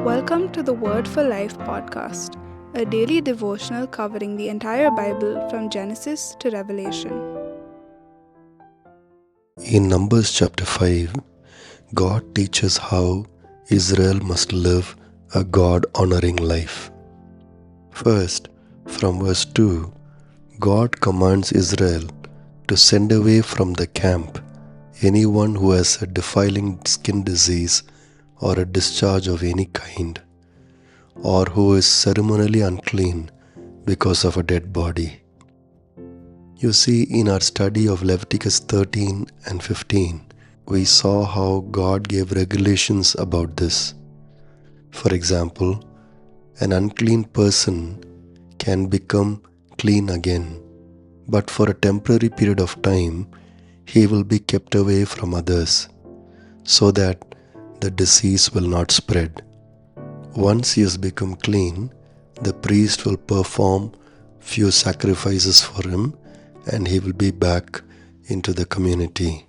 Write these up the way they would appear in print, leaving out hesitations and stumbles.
Welcome to the Word for Life podcast, a daily devotional covering the entire Bible from Genesis to Revelation. In Numbers chapter 5, God teaches how Israel must live a God-honoring life. First, from verse 2, God commands Israel to send away from the camp anyone who has a defiling skin disease or a discharge of any kind, or who is ceremonially unclean because of a dead body. You see, in our study of Leviticus 13 and 15, we saw how God gave regulations about this. For example, an unclean person can become clean again, but for a temporary period of time, he will be kept away from others so that the disease will not spread. Once he has become clean, the priest will perform few sacrifices for him and he will be back into the community.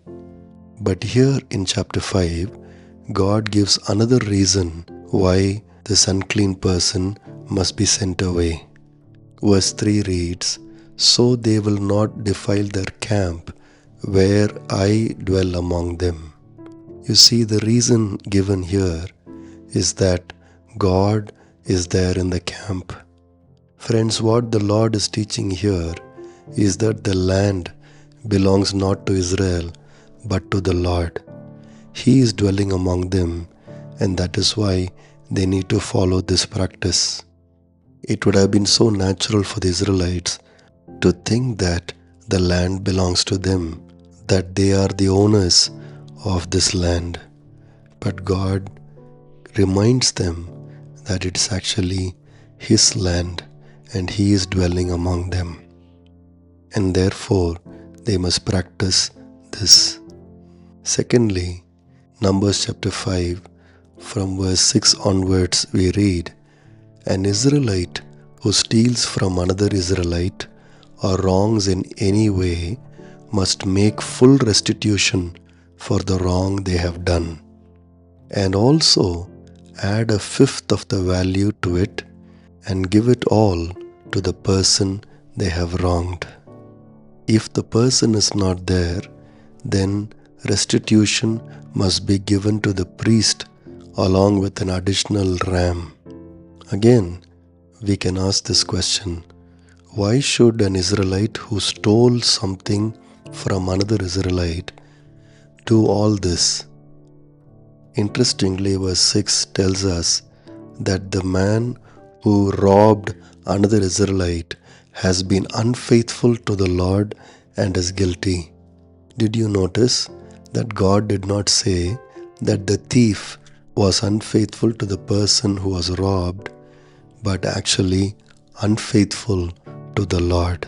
But here in chapter 5, God gives another reason why this unclean person must be sent away. Verse 3 reads, "So they will not defile their camp where I dwell among them." You see, the reason given here is that God is there in the camp. Friends, what the Lord is teaching here is that the land belongs not to Israel but to the Lord. He is dwelling among them, and that is why they need to follow this practice. It would have been so natural for the Israelites to think that the land belongs to them, that they are the owners of this land. But God reminds them that it's actually His land and He is dwelling among them. And therefore, they must practice this. Secondly, Numbers chapter 5, from verse 6 onwards, we read, "An Israelite who steals from another Israelite or wrongs in any way must make full restitution for the wrong they have done, and also add a fifth of the value to it and give it all to the person they have wronged. If the person is not there, then restitution must be given to the priest along with an additional ram." Again, we can ask this question: why should an Israelite who stole something from another Israelite do all this? Interestingly, verse 6 tells us that the man who robbed another Israelite has been unfaithful to the Lord and is guilty. Did you notice that God did not say that the thief was unfaithful to the person who was robbed, but actually unfaithful to the Lord?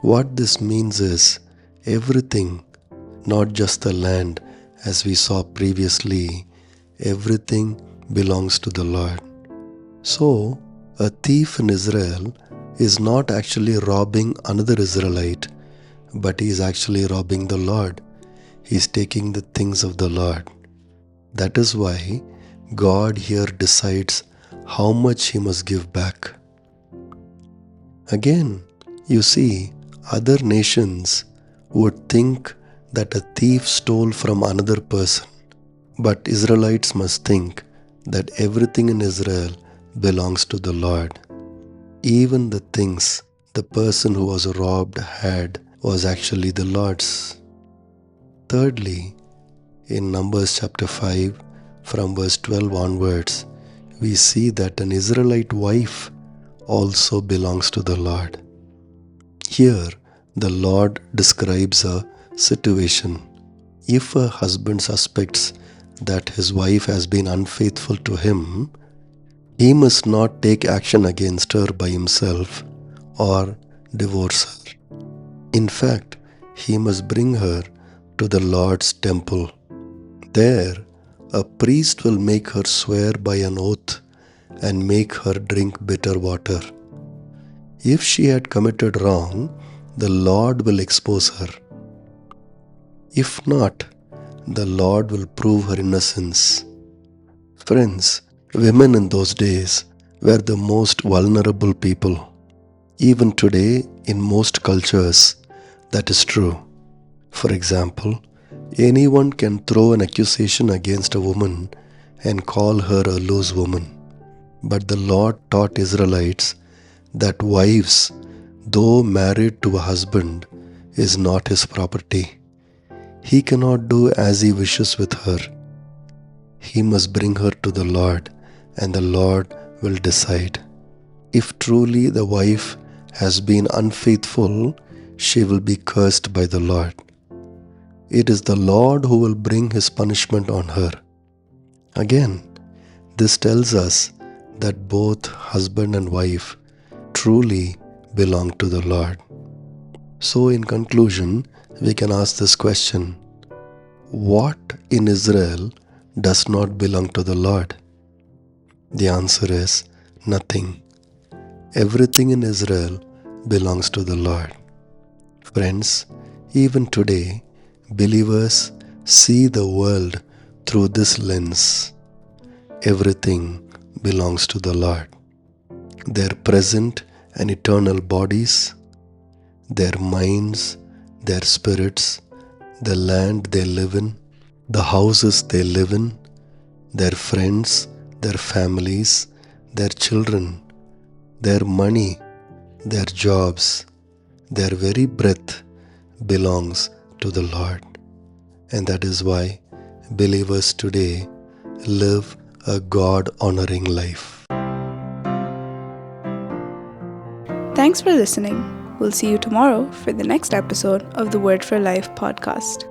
What this means is everything, not just the land, as we saw previously, everything belongs to the Lord. So, a thief in Israel is not actually robbing another Israelite, but he is actually robbing the Lord. He is taking the things of the Lord. That is why God here decides how much he must give back. Again, you see, other nations would think that a thief stole from another person, but Israelites must think that everything in Israel belongs to the Lord. Even the things the person who was robbed had was actually the Lord's. Thirdly, in Numbers chapter 5, from verse 12 onwards, we see that an Israelite wife also belongs to the Lord. Here, the Lord describes a situation. If a husband suspects that his wife has been unfaithful to him, he must not take action against her by himself or divorce her. In fact, he must bring her to the Lord's temple. There, a priest will make her swear by an oath and make her drink bitter water. If she had committed wrong, the Lord will expose her. If not, the Lord will prove her innocence. Friends, Women in those days were the most vulnerable people. Even today, in most cultures, that is true. For example, anyone can throw an accusation against a woman and call her a loose woman. But the Lord taught Israelites that wives, though married to a husband, is not his property. He cannot do as he wishes with her. He must bring her to the Lord, and the Lord will decide. If truly the wife has been unfaithful, she will be cursed by the Lord. It is the Lord who will bring his punishment on her. Again, this tells us that both husband and wife truly belong to the Lord. So, in conclusion, we can ask this question: what in Israel does not belong to the Lord? The answer is nothing. Everything in Israel belongs to the Lord. Friends, even today, believers see the world through this lens. Everything belongs to the Lord. Their present and eternal bodies, their minds, their spirits, the land they live in, the houses they live in, their friends, their families, their children, their money, their jobs, their very breath belongs to the Lord. And that is why believers today live a God-honoring life. Thanks for listening. We'll see you tomorrow for the next episode of the Word for Life podcast.